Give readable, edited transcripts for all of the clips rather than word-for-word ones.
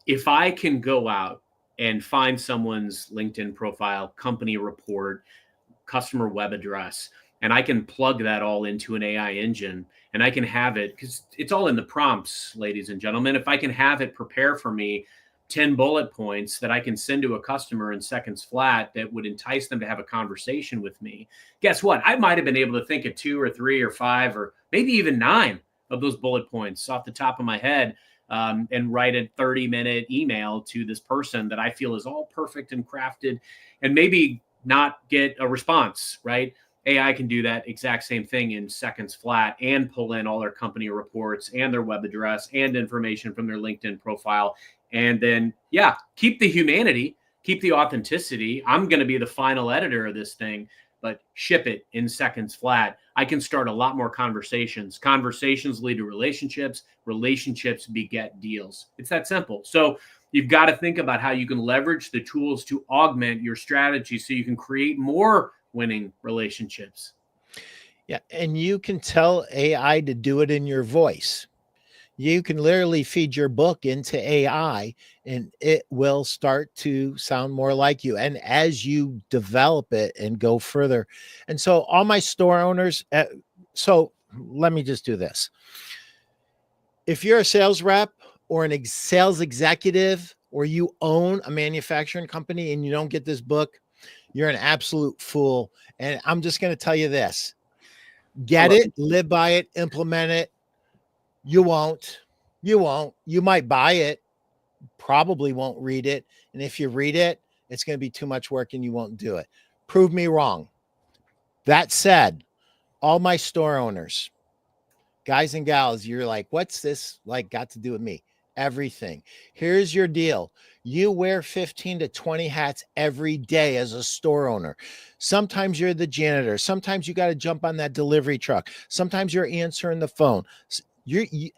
if I can go out and find someone's LinkedIn profile, company report, customer web address, and I can plug that all into an AI engine and I can have it, because it's all in the prompts, ladies and gentlemen. If I can have it prepare for me 10 bullet points that I can send to a customer in seconds flat that would entice them to have a conversation with me, guess what? I might have been able to think of 2 or 3 or 5 or maybe even 9 of those bullet points off the top of my head, and write a 30-minute email to this person that I feel is all perfect and crafted, and maybe not get a response, right? AI can do that exact same thing in seconds flat and pull in all their company reports and their web address and information from their LinkedIn profile. And then, yeah, keep the humanity, keep the authenticity. I'm going to be the final editor of this thing, but ship it in seconds flat. I can start a lot more conversations. Conversations lead to relationships. Relationships beget deals. It's that simple. So you've got to think about how you can leverage the tools to augment your strategy so you can create more winning relationships. Yeah. And you can tell AI to do it in your voice. You can literally feed your book into AI and it will start to sound more like you. And as you develop it and go further. And so all my store owners, so let me just do this. If you're a sales rep or an sales executive, or you own a manufacturing company and you don't get this book, you're an absolute fool. And I'm just going to tell you this: get it, live by it, implement it. You won't. You might buy it, probably won't read it. And if you read it, it's going to be too much work and you won't do it. Prove me wrong. That said, all my store owners, guys and gals, you're like, what's this like got to do with me? Everything. Here's your deal. You wear 15 to 20 hats every day as a store owner. Sometimes you're the janitor. Sometimes you got to jump on that delivery truck. Sometimes you're answering the phone.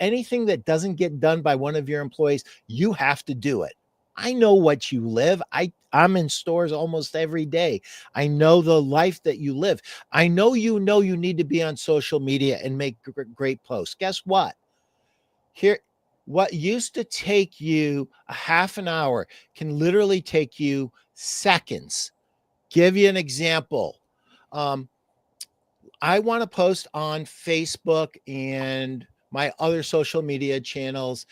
Anything that doesn't get done by one of your employees, you have to do it. I know what you live. I'm in stores almost every day. I know the life that you live. I know you need to be on social media and make great posts. Guess what? Here, what used to take you a half an hour can literally take you seconds. Give you an example. I want to post on Facebook and my other social media channels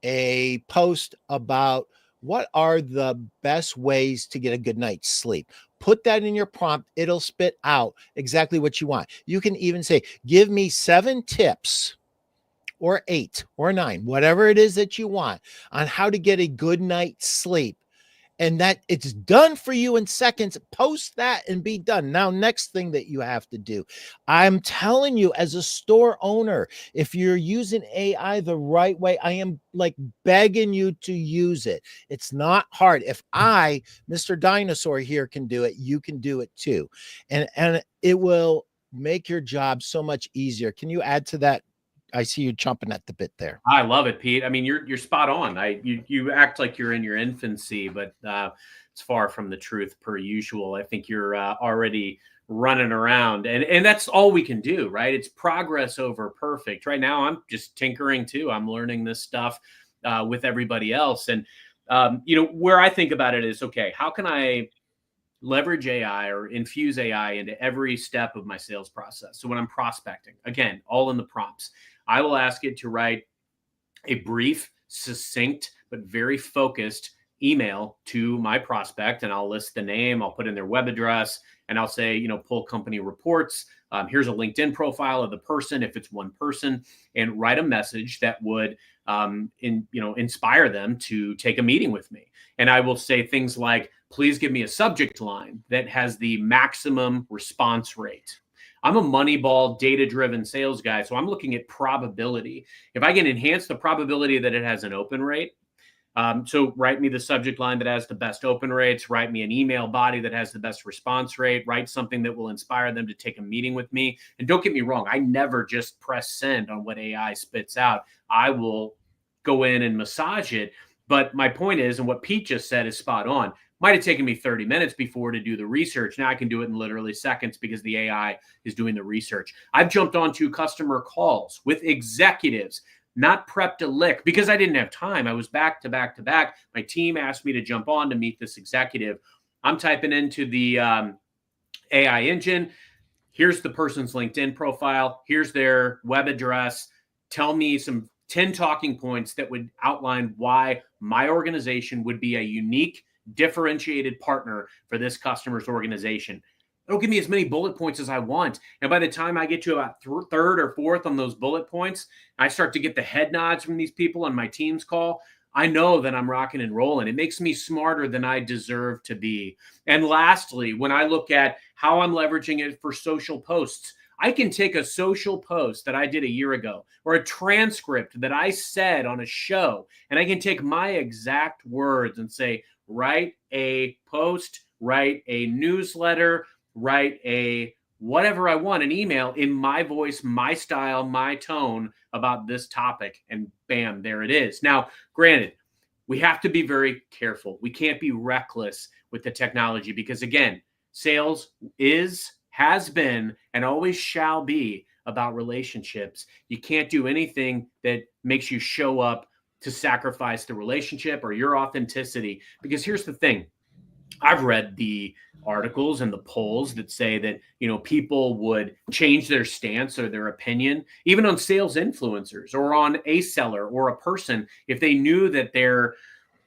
a post about what are the best ways to get a good night's sleep. Put that in your prompt. It'll spit out exactly what you want. You can even say, give me 7 tips or 8 or 9, whatever it is that you want, on how to get a good night's sleep. And that it's done for you in seconds. Post that and be done. Now, next thing that you have to do, I'm telling you, as a store owner, if you're using AI the right way, I am like begging you to use it. It's not hard. If I, Mr. Dinosaur here, can do it, you can do it too. And it will make your job so much easier. Can you add to that? I see you chomping at the bit there. I love it, Pete. I mean, you're spot on. You act like you're in your infancy, but it's far from the truth per usual. I think you're already running around, and that's all we can do, right? It's progress over perfect. Right now, I'm just tinkering too. I'm learning this stuff with everybody else, and where I think about it is, okay, how can I leverage AI or infuse AI into every step of my sales process? So when I'm prospecting, again, all in the prompts, I will ask it to write a brief, succinct, but very focused email to my prospect. And I'll list the name, I'll put in their web address, and I'll say, pull company reports. Here's a LinkedIn profile of the person, if it's one person, and write a message that would inspire them to take a meeting with me. And I will say things like, please give me a subject line that has the maximum response rate. I'm a Moneyball data-driven sales guy, so I'm looking at probability. If I can enhance the probability that it has an open rate, so write me the subject line that has the best open rates, write me an email body that has the best response rate, write something that will inspire them to take a meeting with me. And don't get me wrong, I never just press send on what AI spits out. I will go in and massage it. But my point is, and what Pete just said is spot on. Might have taken me 30 minutes before to do the research. Now I can do it in literally seconds because the AI is doing the research. I've jumped onto customer calls with executives not prepped a lick because I didn't have time. I was back to back to back. My team asked me to jump on to meet this executive. I'm typing into the AI engine. Here's the person's LinkedIn profile. Here's their web address. Tell me some 10 talking points that would outline why my organization would be a unique, differentiated partner for this customer's organization. It'll give me as many bullet points as I want. And by the time I get to about third or fourth on those bullet points, I start to get the head nods from these people on my team's call. I know that I'm rocking and rolling. It makes me smarter than I deserve to be. And lastly, when I look at how I'm leveraging it for social posts, I can take a social post that I did a year ago or a transcript that I said on a show, and I can take my exact words and say, write a post, write a newsletter, write a whatever I want, an email in my voice, my style, my tone about this topic. And bam, there it is. Now, granted, we have to be very careful. We can't be reckless with the technology because, again, sales has been, and always shall be about relationships. You can't do anything that makes you show up to sacrifice the relationship or your authenticity. Because here's the thing. I've read the articles and the polls that say that, people would change their stance or their opinion, even on sales influencers or on a seller or a person, if they knew that their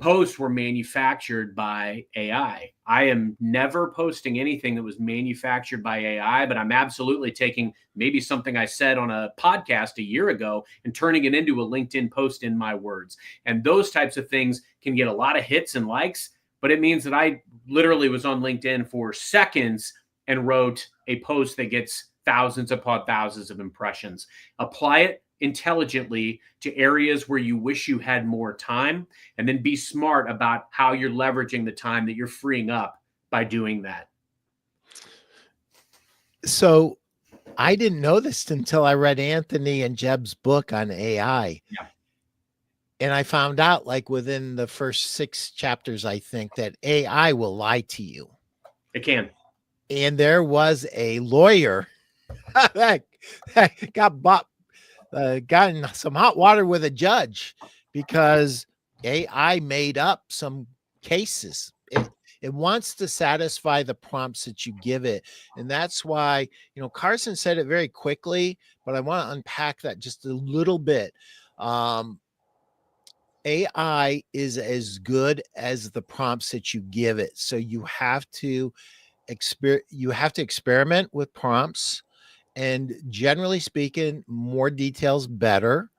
posts were manufactured by AI. I am never posting anything that was manufactured by AI, but I'm absolutely taking maybe something I said on a podcast a year ago and turning it into a LinkedIn post in my words. And those types of things can get a lot of hits and likes, but it means that I literally was on LinkedIn for seconds and wrote a post that gets thousands upon thousands of impressions. Apply it intelligently to areas where you wish you had more time, and then be smart about how you're leveraging the time that you're freeing up by doing that. So I didn't know this until I read Anthony and Jeb's book on AI. Yeah. And I found out, like, within the first 6 chapters, I think, that AI will lie to you. It can. And there was a lawyer that got in some hot water with a judge because AI made up some cases. It wants to satisfy the prompts that you give it. And that's why, Carson said it very quickly, but I want to unpack that just a little bit. AI is as good as the prompts that you give it. So you have to experiment with prompts, and generally speaking, more details better.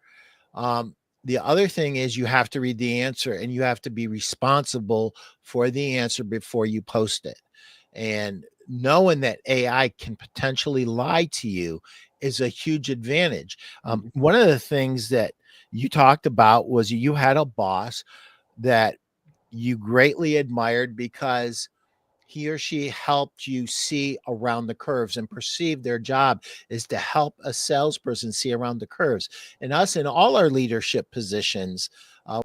The other thing is you have to read the answer and you have to be responsible for the answer before you post it. And knowing that AI can potentially lie to you is a huge advantage. One of the things that you talked about was you had a boss that you greatly admired because he or she helped you see around the curves and perceive their job is to help a salesperson see around the curves. And us in all our leadership positions,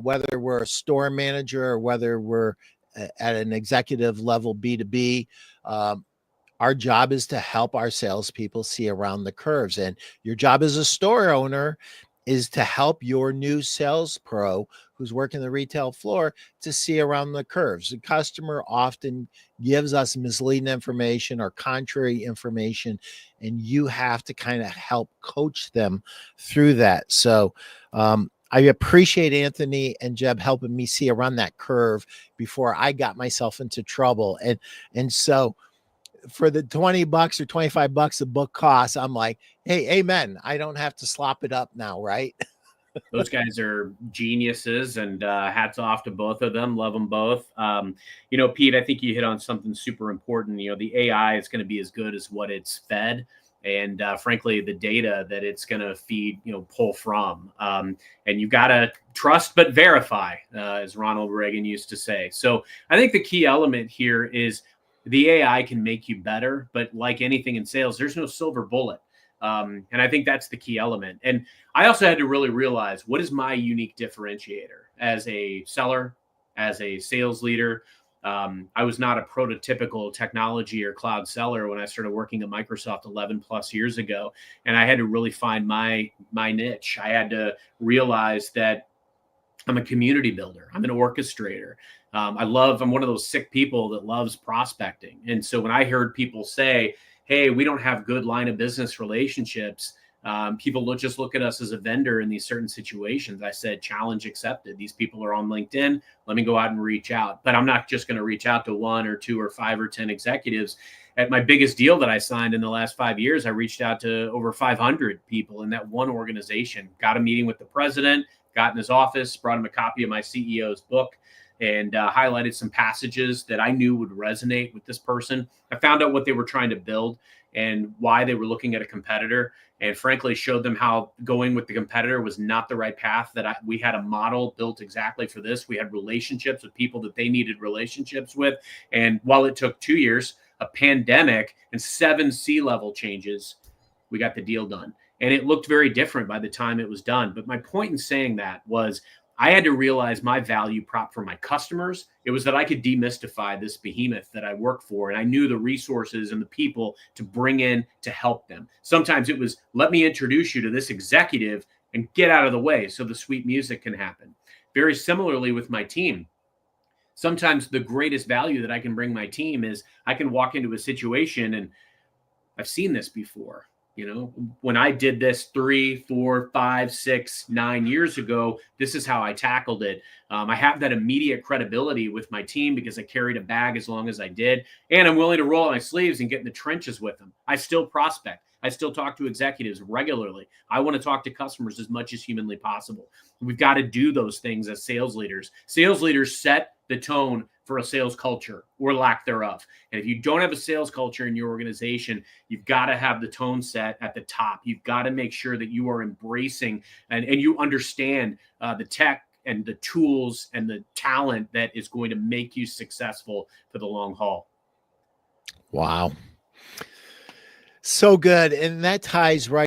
whether we're a store manager or whether we're at an executive level B2B, our job is to help our salespeople see around the curves. And your job as a store owner is to help your new sales pro who's working the retail floor to see around the curves. The customer often gives us misleading information or contrary information, and you have to kind of help coach them through that. So I appreciate Anthony and Jeb helping me see around that curve before I got myself into trouble. And so for the $20 or $25 a book costs, I'm like, hey, amen. I don't have to slop it up now, right? Those guys are geniuses, and hats off to both of them. Love them both. Pete, I think you hit on something super important. The AI is going to be as good as what it's fed, and frankly, the data that it's going to feed, pull from. And you've got to trust but verify, as Ronald Reagan used to say. So I think the key element here is the AI can make you better, but like anything in sales, there's no silver bullet. And I think that's the key element. And I also had to really realize, what is my unique differentiator as a seller, as a sales leader? I was not a prototypical technology or cloud seller when I started working at Microsoft 11 plus years ago. And I had to really find my niche. I had to realize that I'm a community builder. I'm an orchestrator. I'm one of those sick people that loves prospecting. And so when I heard people say, hey, we don't have good line of business relationships, people just look at us as a vendor in these certain situations. I said, challenge accepted. These people are on LinkedIn. Let me go out and reach out. But I'm not just going to reach out to 1 or 2 or 5 or 10 executives. At my biggest deal that I signed in the last 5 years, I reached out to over 500 people in that one organization, got a meeting with the president, got in his office, brought him a copy of my CEO's book, and highlighted some passages that I knew would resonate with this person. I found out what they were trying to build and why they were looking at a competitor, and frankly showed them how going with the competitor was not the right path, that we had a model built exactly for this. We had relationships with people that they needed relationships with. And while it took 2 years, a pandemic, and 7 C-level changes, we got the deal done. And it looked very different by the time it was done. But my point in saying that was I had to realize my value prop for my customers. It was that I could demystify this behemoth that I work for. And I knew the resources and the people to bring in to help them. Sometimes it was, let me introduce you to this executive and get out of the way so the sweet music can happen. Very similarly with my team. Sometimes the greatest value that I can bring my team is I can walk into a situation, and I've seen this before. When I did this 3, 4, 5, 6, 9 years ago, this is how I tackled it. I have that immediate credibility with my team because I carried a bag as long as I did. And I'm willing to roll up my sleeves and get in the trenches with them. I still prospect. I still talk to executives regularly. I want to talk to customers as much as humanly possible. We've got to do those things as sales leaders. Sales leaders set the tone for a sales culture or lack thereof. And if you don't have a sales culture in your organization, you've got to have the tone set at the top. You've got to make sure that you are embracing and you understand the tech and the tools and the talent that is going to make you successful for the long haul. Wow. So good. And that ties right